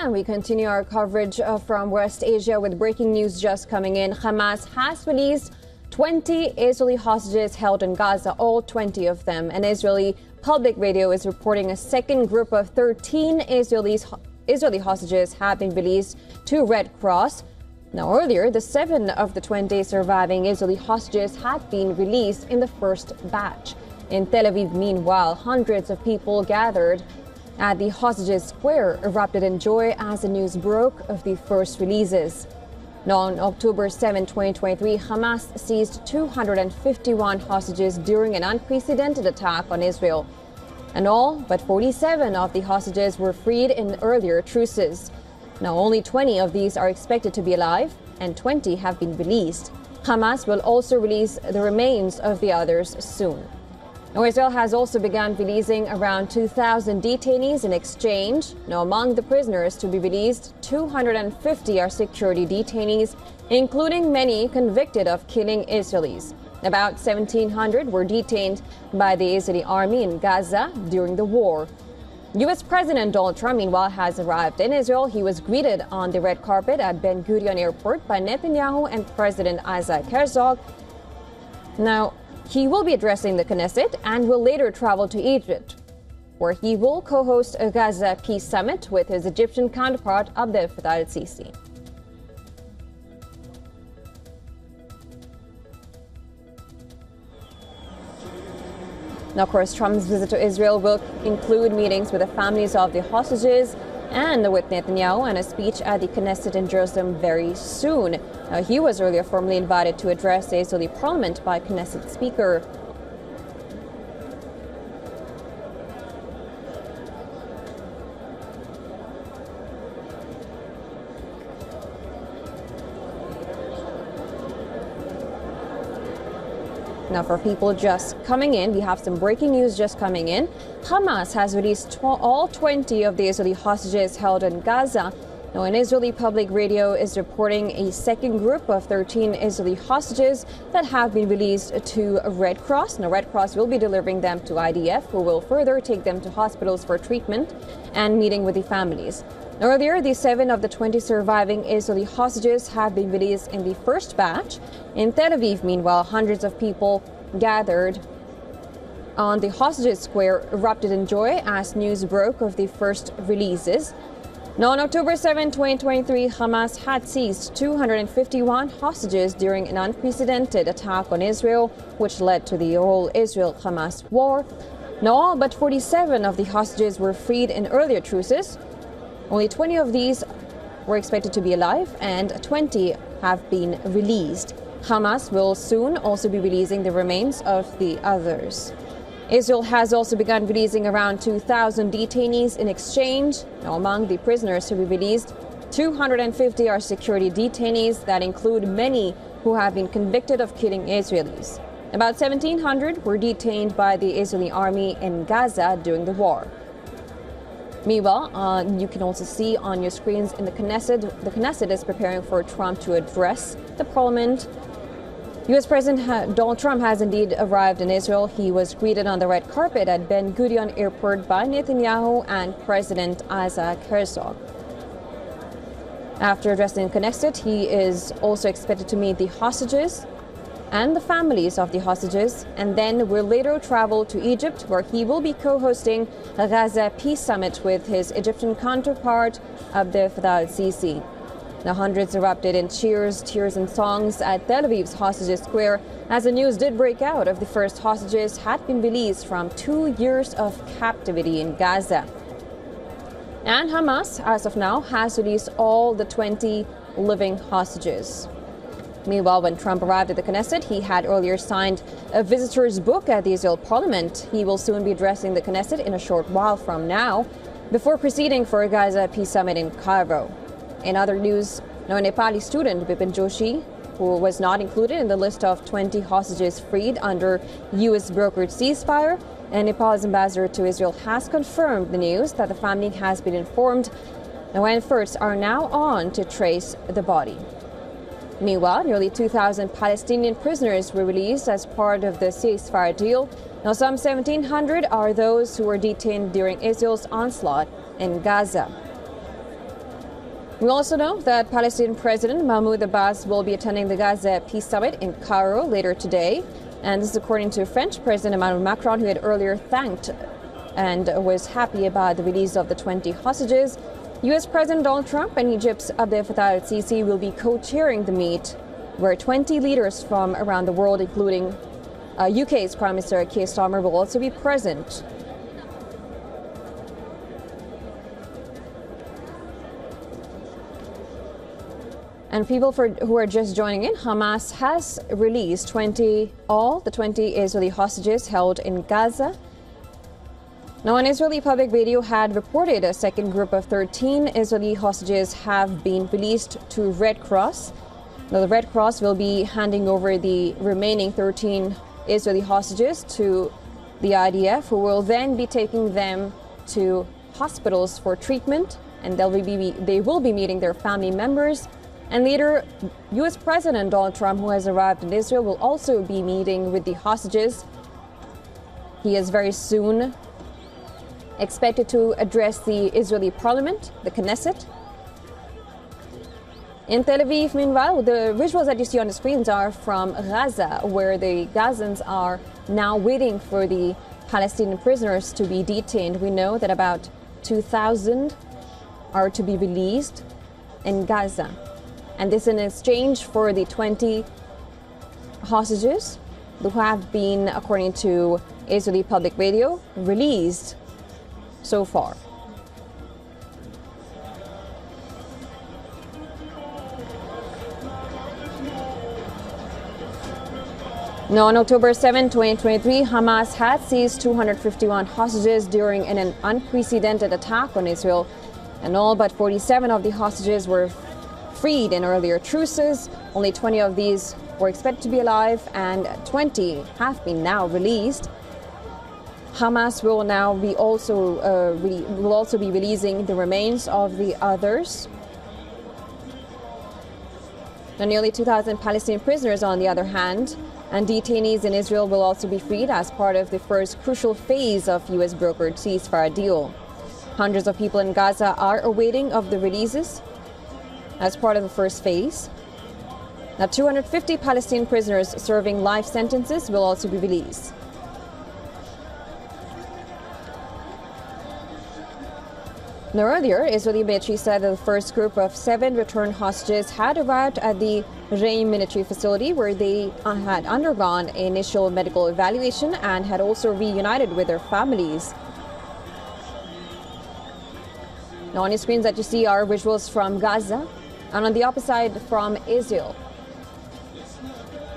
And we continue our coverage from West Asia with breaking news just coming in. Hamas has released 20 Israeli hostages held in Gaza, all 20 of them. And Israeli public radio is reporting a second group of 13 Israeli hostages have been released to Red Cross. Now, earlier, the 7 of the 20 surviving Israeli hostages had been released in the first batch. In Tel Aviv, meanwhile, hundreds of people gathered at the hostages square erupted in joy as the news broke of the first releases. Now, on October 7, 2023, Hamas seized 251 hostages during an unprecedented attack on Israel. And all but 47 of the hostages were freed in earlier truces. Now, only 20 of these are expected to be alive, and 20 have been released. Hamas will also release the remains of the others soon. Now, Israel has also begun releasing around 2,000 detainees in exchange. Now, among the prisoners to be released, 250 are security detainees, including many convicted of killing Israelis. About 1,700 were detained by the Israeli army in Gaza during the war. U.S. President Donald Trump, meanwhile, has arrived in Israel. He was greeted on the red carpet at Ben Gurion Airport by Netanyahu and President Isaac Herzog. Now, he will be addressing the Knesset and will later travel to Egypt, where he will co-host a Gaza Peace Summit with his Egyptian counterpart Abdel Fattah al-Sisi. Now, of course, Trump's visit to Israel will include meetings with the families of the hostages and with Netanyahu and a speech at the Knesset in Jerusalem very soon. He was earlier formally invited to address the Israeli parliament by Knesset Speaker. Now, for people just coming in, we have some breaking news just coming in. Hamas has released all 20 of the Israeli hostages held in Gaza. Now, an Israeli public radio is reporting a second group of 13 Israeli hostages that have been released to Red Cross. Now, Red Cross will be delivering them to IDF, who will further take them to hospitals for treatment and meeting with the families. Earlier, the 7 of the 20 surviving Israeli hostages have been released in the first batch. In Tel Aviv, meanwhile, hundreds of people gathered on the hostages square erupted in joy as news broke of the first releases. Now, on October 7, 2023, Hamas had seized 251 hostages during an unprecedented attack on Israel, which led to the whole Israel-Hamas war. Now, all but 47 of the hostages were freed in earlier truces. Only 20 of these were expected to be alive, and 20 have been released. Hamas will soon also be releasing the remains of the others. Israel has also begun releasing around 2,000 detainees in exchange. Now, among the prisoners to be released, 250 are security detainees that include many who have been convicted of killing Israelis. About 1,700 were detained by the Israeli army in Gaza during the war. Meanwhile, you can also see on your screens in the Knesset is preparing for Trump to address the parliament. U.S. President Donald Trump has indeed arrived in Israel. He was greeted on the red carpet at Ben Gurion Airport by Netanyahu and President Isaac Herzog. After addressing Knesset, he is also expected to meet the hostages and the families of the hostages, and then will later travel to Egypt, where he will be co-hosting a Gaza Peace Summit with his Egyptian counterpart, Abdel Fattah al-Sisi. Now, hundreds erupted in cheers, tears, and songs at Tel Aviv's hostages square as the news did break out of the first hostages had been released from 2 years of captivity in Gaza. And Hamas, as of now, has released all the 20 living hostages. Meanwhile, when Trump arrived at the Knesset, he had earlier signed a visitor's book at the Israel parliament. He will soon be addressing the Knesset in a short while from now, before proceeding for a Gaza Peace Summit in Cairo. In other news, a Nepali student, Bipin Joshi, who was not included in the list of 20 hostages freed under U.S. brokered ceasefire, and Nepal's ambassador to Israel has confirmed the news that the family has been informed. Now, efforts are now on to trace the body. Meanwhile, nearly 2,000 Palestinian prisoners were released as part of the ceasefire deal. Now, some 1,700 are those who were detained during Israel's onslaught in Gaza. We also know that Palestinian President Mahmoud Abbas will be attending the Gaza Peace Summit in Cairo later today. And this is according to French President Emmanuel Macron, who had earlier thanked and was happy about the release of the 20 hostages. U.S. President Donald Trump and Egypt's Abdel Fattah el-Sisi will be co-chairing the meet, where 20 leaders from around the world, including UK's Prime Minister Keir Starmer, will also be present. And people who are just joining in, Hamas has released all the 20 Israeli hostages held in Gaza. Now, an Israeli public radio had reported a second group of 13 Israeli hostages have been released to Red Cross. Now, the Red Cross will be handing over the remaining 13 Israeli hostages to the IDF, who will then be taking them to hospitals for treatment, and they will be meeting their family members. And later, U.S. President Donald Trump, who has arrived in Israel, will also be meeting with the hostages. He is very soon expected to address the Israeli parliament, the Knesset. In Tel Aviv, meanwhile, the visuals that you see on the screens are from Gaza, where the Gazans are now waiting for the Palestinian prisoners to be detained. We know that about 2,000 are to be released in Gaza. And this in exchange for the 20 hostages who have been, according to Israeli public radio, released so far. Now, on October 7, 2023, Hamas had seized 251 hostages during an unprecedented attack on Israel, and all but 47 of the hostages were freed in earlier truces. Only 20 of these were expected to be alive, and 20 have been now released. Hamas will now be also be releasing the remains of the others. Now, nearly 2,000 Palestinian prisoners, on the other hand, and detainees in Israel will also be freed as part of the first crucial phase of U.S. brokered ceasefire deal. Hundreds of people in Gaza are awaiting of the releases as part of the first phase. Now, 250 Palestinian prisoners serving life sentences will also be released. Now, earlier, Israeli military said that the first group of 7 returned hostages had arrived at the Reim military facility, where they had undergone initial medical evaluation and had also reunited with their families. Now, on your screens that you see are visuals from Gaza, and on the opposite side from Israel,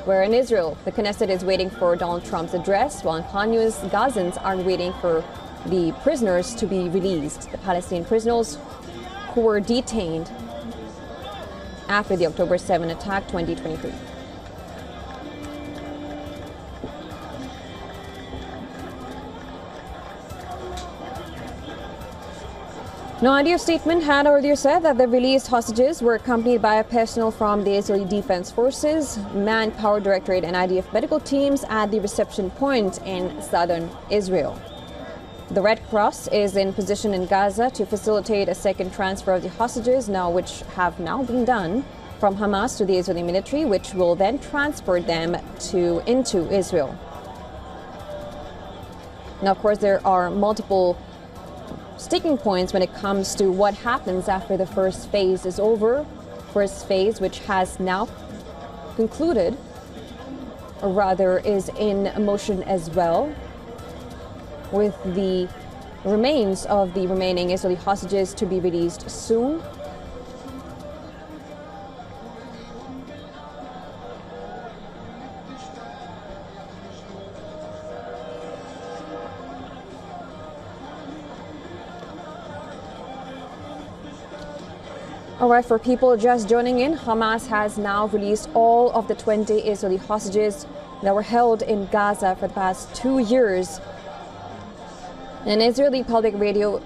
where in Israel, the Knesset is waiting for Donald Trump's address, while in Khan Younis, Gazans are waiting for the prisoners to be released, the Palestinian prisoners who were detained after the October 7 attack 2023. Now, IDF statement had earlier said that the released hostages were accompanied by personnel from the Israeli Defense Forces, Manpower Directorate, and IDF medical teams at the reception point in southern Israel. The Red Cross is in position in Gaza to facilitate a second transfer of the hostages, which have now been done from Hamas to the Israeli military, which will then transfer them into Israel. Now, of course, there are multiple sticking points when it comes to what happens after the first phase is over. First phase, which has now concluded, or rather is in motion as well, with the remains of the remaining Israeli hostages to be released soon. All right, for people just joining in, Hamas has now released all of the 20 Israeli hostages that were held in Gaza for the past 2 years. An Israeli public radio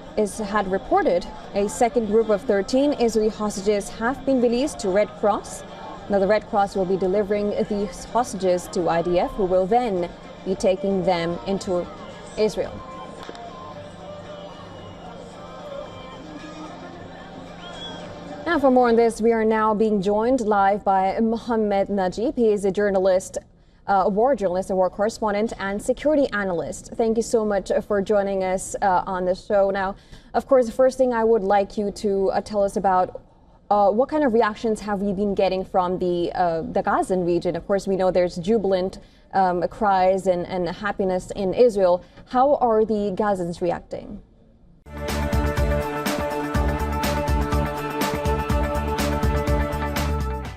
had reported a second group of 13 Israeli hostages have been released to Red Cross. Now, the Red Cross will be delivering these hostages to IDF, who will then be taking them into Israel. Now, for more on this, we are now being joined live by Mohammed Najib. He is a journalist, war correspondent, and security analyst. Thank you so much for joining us on the show. Now, of course, the first thing I would like you to tell us about what kind of reactions have we been getting from the Gazan region? Of course, we know there's jubilant cries and happiness in Israel. How are the Gazans reacting?